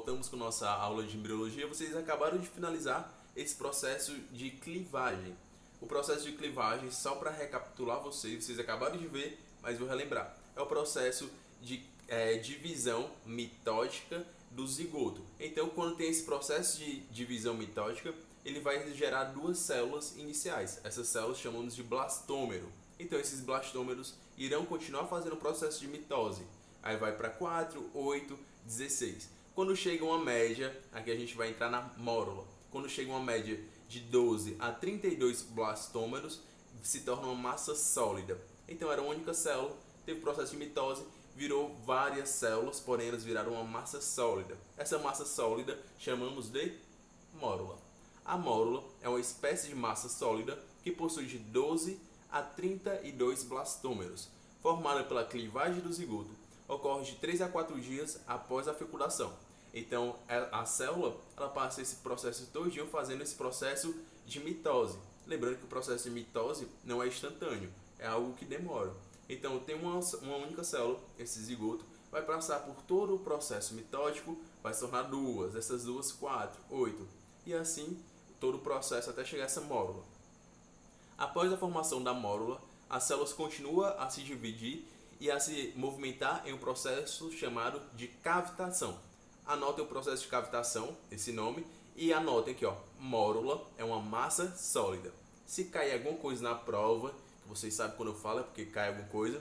voltamos com nossa aula de embriologia. Vocês acabaram de finalizar esse processo de clivagem. O processo de clivagem, só para recapitular vocês acabaram de ver, mas vou relembrar. É o processo de divisão mitótica do zigoto. Então, quando tem esse processo de divisão mitótica, ele vai gerar duas células iniciais. Essas células chamamos de blastômero. Então, esses blastômeros irão continuar fazendo o processo de mitose. Aí vai para 4, 8, 16. Quando chega uma média, aqui a gente vai entrar na mórula. Quando chega uma média de 12 a 32 blastômeros, se torna uma massa sólida. Então era uma única célula, teve processo de mitose, virou várias células, porém elas viraram uma massa sólida. Essa massa sólida chamamos de mórula. A mórula é uma espécie de massa sólida que possui de 12 a 32 blastômeros, formada pela clivagem do zigoto. Ocorre de 3 a 4 dias após a fecundação. Então a célula ela passa esse processo todinho fazendo esse processo de mitose. Lembrando que o processo de mitose não é instantâneo, é algo que demora. Então tem uma única célula, esse zigoto, vai passar por todo o processo mitótico, vai se tornar duas, essas duas 4, 8 e assim todo o processo até chegar a essa mórula. Após a formação da mórula, as células continuam a se dividir e a se movimentar em um processo chamado de cavitação. Anotem o processo de cavitação, esse nome, e anotem aqui, ó, mórula é uma massa sólida. Se cair alguma coisa na prova, que vocês sabem quando eu falo é porque cai alguma coisa,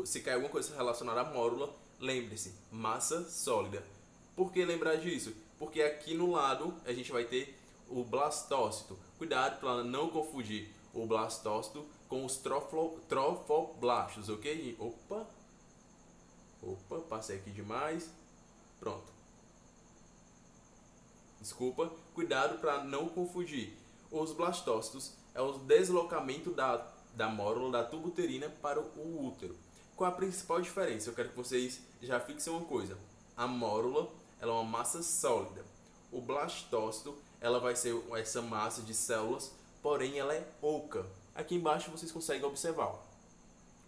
se cair alguma coisa relacionada à mórula, lembre-se, massa sólida. Por que lembrar disso? Porque aqui no lado a gente vai ter o blastócito. Cuidado para não confundir o blastócito com os trofoblastos, ok? Opa, passei aqui demais. Pronto. Desculpa, cuidado para não confundir. Os blastócitos é o deslocamento da mórula da tuba uterina para o útero. Qual a principal diferença? Eu quero que vocês já fixem uma coisa. A mórula ela é uma massa sólida. O blastócito ela vai ser essa massa de células, porém ela é oca. Aqui embaixo vocês conseguem observar.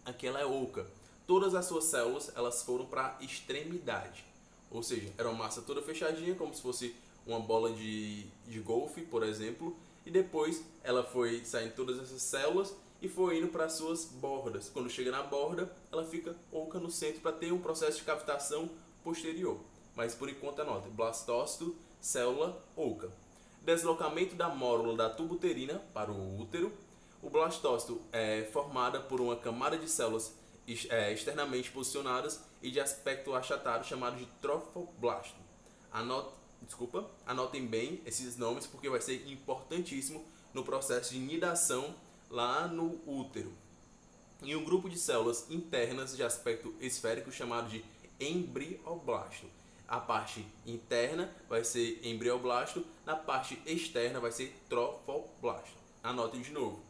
Aqui ela é oca. Todas as suas células elas foram para a extremidade. Ou seja, era uma massa toda fechadinha, como se fosse uma bola de golfe, por exemplo. E depois ela foi saindo todas essas células e foi indo para as suas bordas. Quando chega na borda, ela fica oca no centro para ter um processo de cavitação posterior. Mas por enquanto anota, blastócito, célula oca. Deslocamento da mórula da tuba uterina para o útero. O blastócito é formada por uma camada de células externamente posicionadas e de aspecto achatado chamado de trofoblasto. Anotem bem esses nomes porque vai ser importantíssimo no processo de nidação lá no útero. E um grupo de células internas de aspecto esférico chamado de embrioblasto. A parte interna vai ser embrioblasto, na parte externa vai ser trofoblasto. Anotem de novo.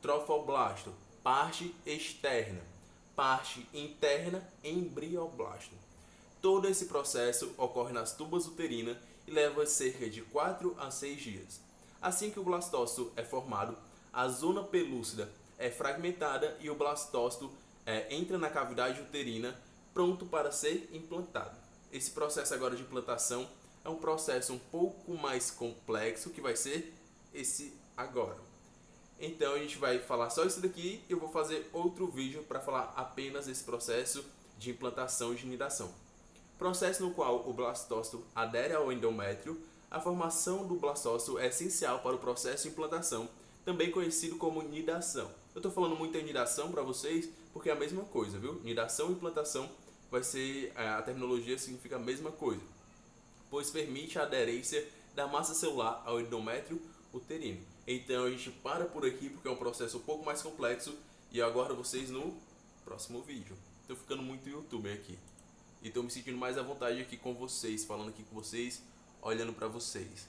Trofoblasto, parte externa, parte interna, embrioblasto. Todo esse processo ocorre nas tubas uterinas e leva cerca de 4 a 6 dias. Assim que o blastócito é formado, a zona pelúcida é fragmentada e o blastócito entra na cavidade uterina pronto para ser implantado. Esse processo agora de implantação é um processo um pouco mais complexo que vai ser esse agora. Então a gente vai falar só isso daqui e eu vou fazer outro vídeo para falar apenas esse processo de implantação e de nidação. Processo no qual o blastócito adere ao endométrio. A formação do blastócito é essencial para o processo de implantação, também conhecido como nidação. Eu estou falando muito em nidação para vocês porque é a mesma coisa, viu? Nidação e implantação vai ser, a terminologia significa a mesma coisa, pois permite a aderência da massa celular ao endométrio uterino. Então a gente para por aqui porque é um processo um pouco mais complexo e eu aguardo vocês no próximo vídeo. Estou ficando muito youtuber aqui e estou me sentindo mais à vontade aqui com vocês, falando aqui com vocês, olhando para vocês.